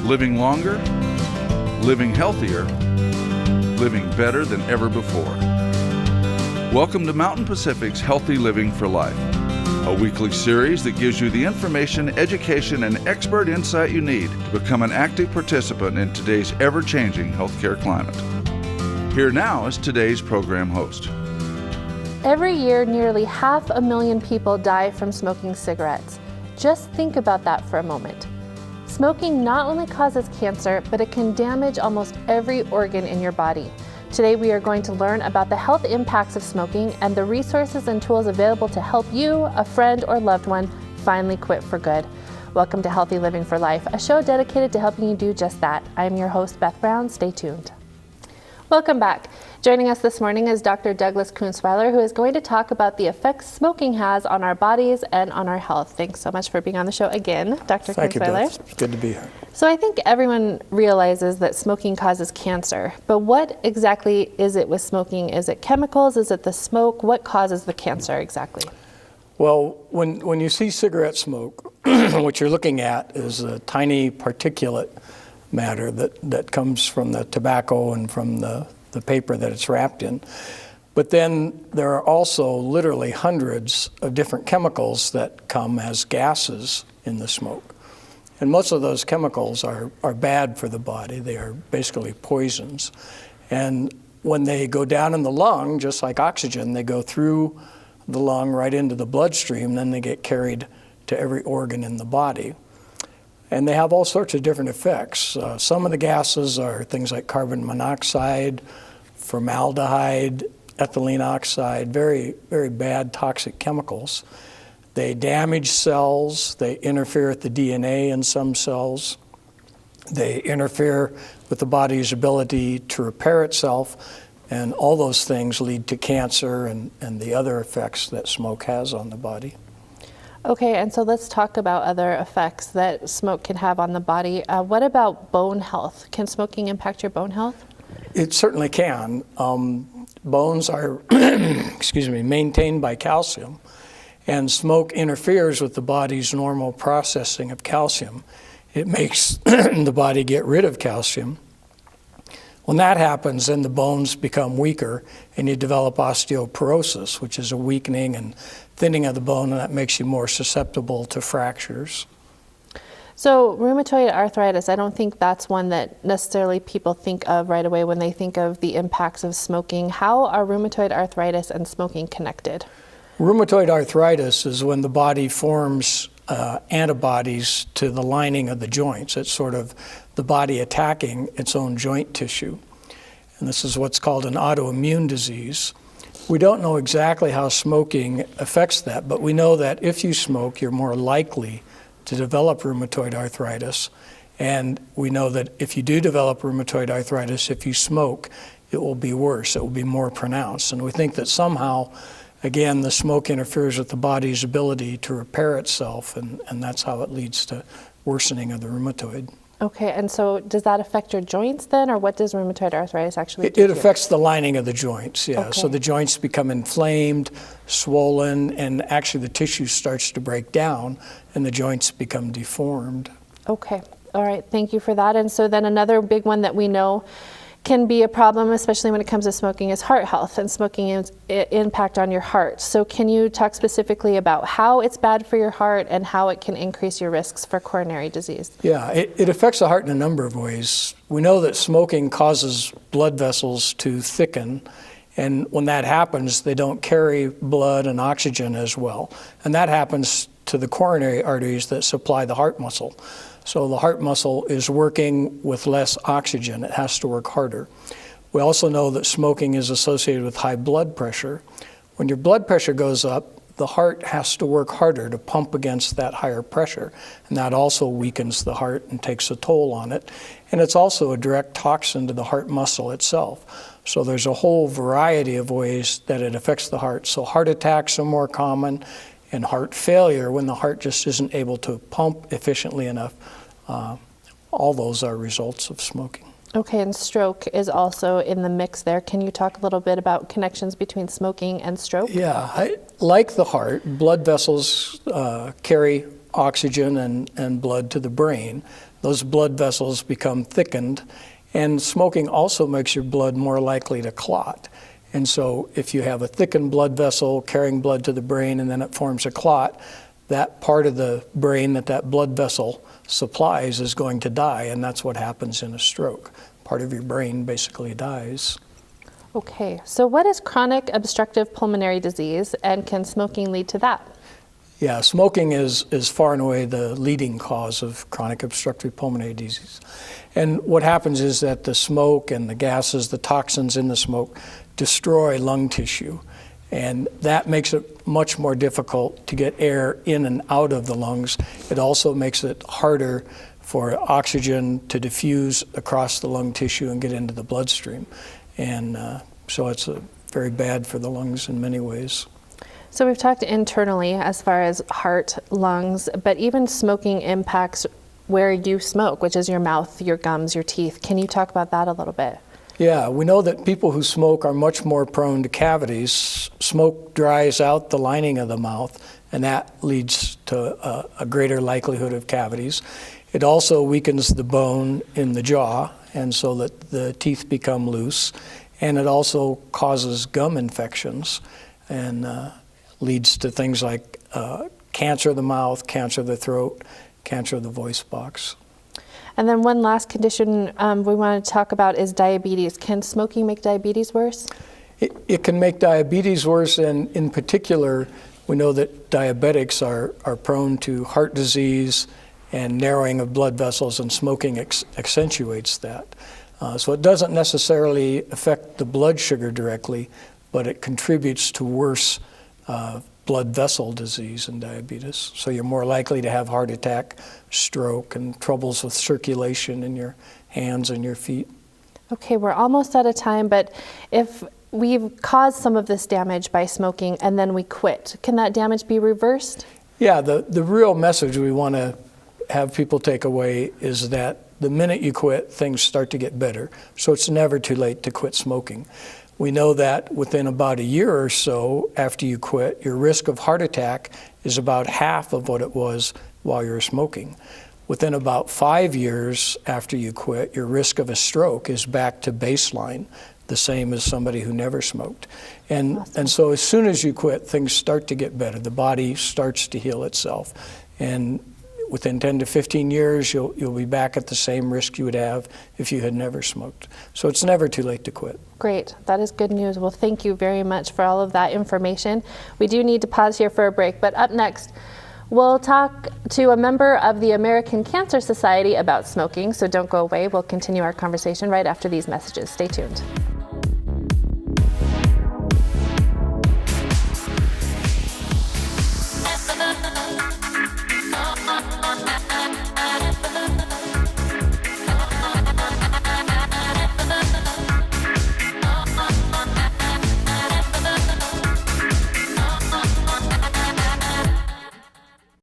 living longer, living healthier, living better than ever before. Welcome to Mountain Pacific's Healthy Living for Life, a weekly series that gives you the information, education, and expert insight you need to become an active participant in today's ever-changing healthcare climate. Here now is today's program host. Every year, nearly 500,000 people die from smoking cigarettes. Just think about that for a moment. Smoking not only causes cancer, but it can damage almost every organ in your body. Today, we are going to learn about the health impacts of smoking and the resources and tools available to help you, a friend, or loved one finally quit for good. Welcome to Healthy Living for Life, a show dedicated to helping you do just that. I'm your host, Beth Brown. Stay tuned. Welcome back. Joining us this morning is Dr. Douglas Kunzweiler, who is going to talk about the effects smoking has on our bodies and on our health. Thanks so much for being on the show again, Dr. Kunzweiler. Thank you, Beth. It's good to be here. So I think everyone realizes that smoking causes cancer, but what exactly is it with smoking? Is it chemicals? Is it the smoke? What causes the cancer exactly? Well, when you see cigarette smoke, what you're looking at is a tiny particulate matter that comes from the tobacco and from the paper that it's wrapped in. But then there are also literally hundreds of different chemicals that come as gases in the smoke. And most of those chemicals are bad for the body. They are basically poisons. And when they go down in the lung, just like oxygen, they go through the lung right into the bloodstream, then they get carried to every organ in the body. And they have all sorts of different effects. Some of the gases are things like carbon monoxide, formaldehyde, ethylene oxide, very, very bad toxic chemicals. They damage cells, they interfere with the DNA in some cells, they interfere with the body's ability to repair itself, and all those things lead to cancer and the other effects that smoke has on the body. Okay, and so let's talk about other effects that smoke can have on the body. What about bone health? Can smoking impact your bone health? It certainly can. Bones are maintained by calcium, and smoke interferes with the body's normal processing of calcium. It makes the body get rid of calcium. When that happens, then the bones become weaker and you develop osteoporosis, which is a weakening and thinning of the bone, and that makes you more susceptible to fractures. So rheumatoid arthritis, I don't think that's one that necessarily people think of right away when they think of the impacts of smoking. How are rheumatoid arthritis and smoking connected? Rheumatoid arthritis is when the body forms antibodies to the lining of the joints. It's sort of the body attacking its own joint tissue. And this is what's called an autoimmune disease. We don't know exactly how smoking affects that, but we know that if you smoke, you're more likely to develop rheumatoid arthritis. And we know that if you do develop rheumatoid arthritis, if you smoke, it will be worse. It will be more pronounced. And we think that somehow, again, the smoke interferes with the body's ability to repair itself, and that's how it leads to worsening of the rheumatoid. Okay, and so does that affect your joints then, or what does rheumatoid arthritis actually do? It affects the lining of the joints, yeah. Okay. So the joints become inflamed, swollen, and actually the tissue starts to break down and the joints become deformed. Okay, all right, thank you for that. And so then another big one that we know can be a problem, especially when it comes to smoking, is heart health and smoking's impact on your heart. So can you talk specifically about how it's bad for your heart and how it can increase your risks for coronary disease? Yeah, it affects the heart in a number of ways. We know that smoking causes blood vessels to thicken, and when that happens, they don't carry blood and oxygen as well. And that happens to the coronary arteries that supply the heart muscle. So the heart muscle is working with less oxygen. It has to work harder. We also know that smoking is associated with high blood pressure. When your blood pressure goes up, the heart has to work harder to pump against that higher pressure. And that also weakens the heart and takes a toll on it. And it's also a direct toxin to the heart muscle itself. So there's a whole variety of ways that it affects the heart. So heart attacks are more common, and heart failure, when the heart just isn't able to pump efficiently enough, all those are results of smoking. Okay, and stroke is also in the mix there. Can you talk a little bit about connections between smoking and stroke? Yeah, like the heart, blood vessels carry oxygen and blood to the brain. Those blood vessels become thickened, and smoking also makes your blood more likely to clot. And so if you have a thickened blood vessel carrying blood to the brain and then it forms a clot, that part of the brain that blood vessel supplies is going to die, and that's what happens in a stroke. Part of your brain basically dies. Okay, so what is chronic obstructive pulmonary disease, and can smoking lead to that? Yeah, smoking is far and away the leading cause of chronic obstructive pulmonary disease. And what happens is that the smoke and the gases, the toxins in the smoke, destroy lung tissue. And that makes it much more difficult to get air in and out of the lungs. It also makes it harder for oxygen to diffuse across the lung tissue and get into the bloodstream. And so it's very bad for the lungs in many ways. So we've talked internally as far as heart, lungs, but even smoking impacts where you smoke, which is your mouth, your gums, your teeth. Can you talk about that a little bit? Yeah, we know that people who smoke are much more prone to cavities. Smoke dries out the lining of the mouth, and that leads to a greater likelihood of cavities. It also weakens the bone in the jaw, and so that the teeth become loose. And it also causes gum infections and leads to things like cancer of the mouth, cancer of the throat, cancer of the voice box. And then one last condition we want to talk about is diabetes. Can smoking make diabetes worse? It can make diabetes worse, and in particular, we know that diabetics are prone to heart disease and narrowing of blood vessels, and smoking accentuates that. So it doesn't necessarily affect the blood sugar directly, but it contributes to worse blood vessel disease and diabetes. So you're more likely to have heart attack, stroke, and troubles with circulation in your hands and your feet. Okay, we're almost out of time, but if we've caused some of this damage by smoking and then we quit, can that damage be reversed? Yeah, the real message we want to have people take away is that the minute you quit, things start to get better. So it's never too late to quit smoking. We know that within about a year or so after you quit, your risk of heart attack is about half of what it was while you were smoking. Within about 5 years after you quit, your risk of a stroke is back to baseline, the same as somebody who never smoked. And so as soon as you quit, things start to get better. The body starts to heal itself. And within 10 to 15 years, you'll be back at the same risk you would have if you had never smoked. So it's never too late to quit. Great, that is good news. Well, thank you very much for all of that information. We do need to pause here for a break, but up next, we'll talk to a member of the American Cancer Society about smoking, so don't go away. We'll continue our conversation right after these messages. Stay tuned.